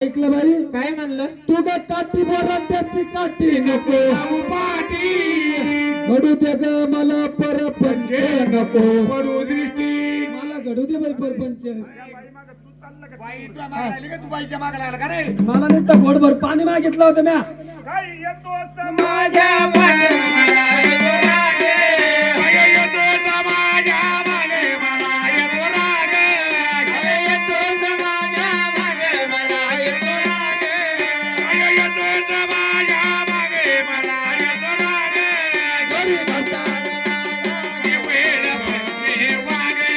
ऐकलं बाई काय म्हणलं? तू ग काठी बोराट्याची काठी नको पाठी घडू दे ग मला परपंच नको पडू दृष्टी मला घडू दे बाई परपंच तू बाईच्या मागे लागला का रे? मला नाही तर घोडभर पाणी मागितलं होतं म्या काय येतो समाजा मागे मला येतो रागे. काय येतो समाजा मागे मला येतो रागे. काय येतो समाजा मागे मला येतो रागे. काय येतो समाजा मागे मला येतो रागे. गरीब अवतार माझा केवळ पंचे वागे.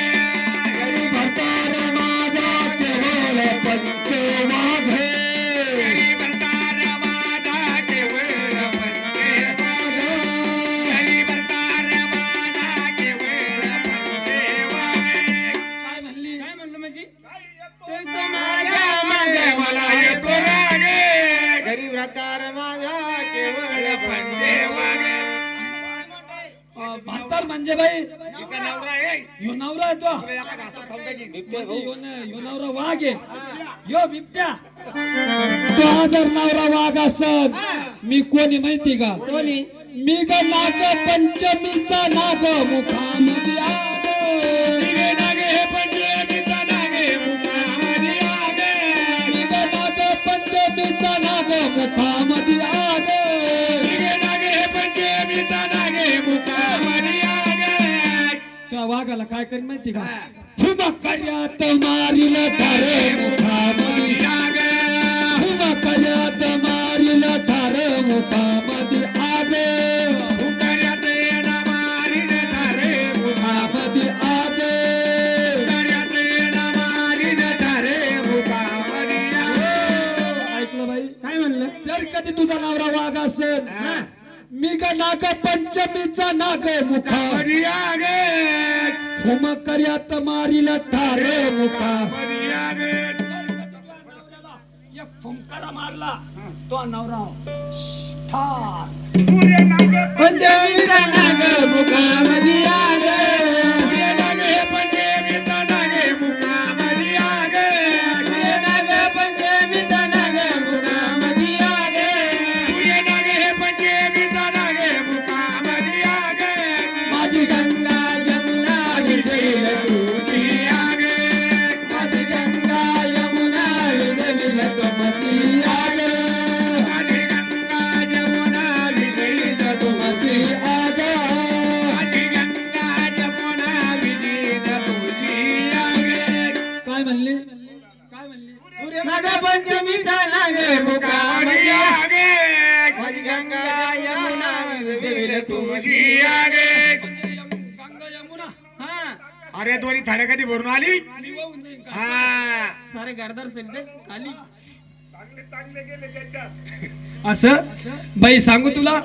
गरीब अवतार माझा केवळ पंचे वागे. गरीब अवतार माझा केवळ पंचे वागे. गरीब अवतार माझा केवळ पंचे वागे. काय म्हणली? काय म्हणलं म्हणजे? समाजा मागे मला येतो रागे. गरीब राहतार माझा केवळ पंचे वागे. म्हातार म्हणजे बाई तिचा नवरा आहे. ह्यो नवरा आहे तो तुला एका घासात खाऊन टाकीन. म्हणजे ह्यो नवरा वाघ आहे ह्यो बिबट्या तो जर नवरा वाघ असन मी कोणी माहिती का कोणी? मी ग नाग पंचमीचा नाग मुखामध्ये आलो तिघे नागे हे पंचमीचा नागे मुखामध्ये आगे. मी ग नाग पंचमीचा नाग मुखामध्ये आलो तिघे नागे हे पंचमीचा नागे मुखामध्ये आगे. त्या वाघाला काय करीन माहिती का फुमकर्यात मारील धारे मुखामध्ये आगे. फुमकर्यात मारील धारे मुखामध्ये आगे फुकऱ्यात येणा मारीन धारे मुखामध्ये आगे फुकऱ्यात येणा मारीन धारे मुखामध्ये आगे. ऐकलं बाई काय म्हणलं? जर कधी तुझा नवरा वाघ असेल मी ग नाग पंचमीचा नाग मुखा मुखामध्ये आगे. फुमकर्यात मारील धारे मुखा मुखामध्ये आगे. एक फुंकारा मारला तो नवरा ठार पुरे नागे पंचमीचा नाग मुखामध्ये आगे. पुरे नागे हे पंचमीचा नागे मुखामध्ये आगे. पुरे नाग पंचमीचा नाग मुखामध्ये आगे. पुरे नागे हे पंचमीचा नागे मुखामध्ये आगे. माझी गंगा यमुना विजईल तुझी आगे. माझी गंगा यमुना विजईल तुमची आगे. माझी गंगा जमुना विजयीत तुमची आगे. माझी गंगा जमुना विजयीत तुझी आगे. काय म्हणली काय म्हणली नाग पंचमीचा नाग मुखामध्ये मुखामध्ये आगे. माझी गंगा यमुना विजईल तुझी आगे. गंगा यमुना हा अरे दोन्ही थाळ्या कधी भरून आली? मी वाहून जाईन का हा. सारे घरदार सगळे खाली. चांगले चांगले गेले त्याच्यात. असं बाई सांगू तुला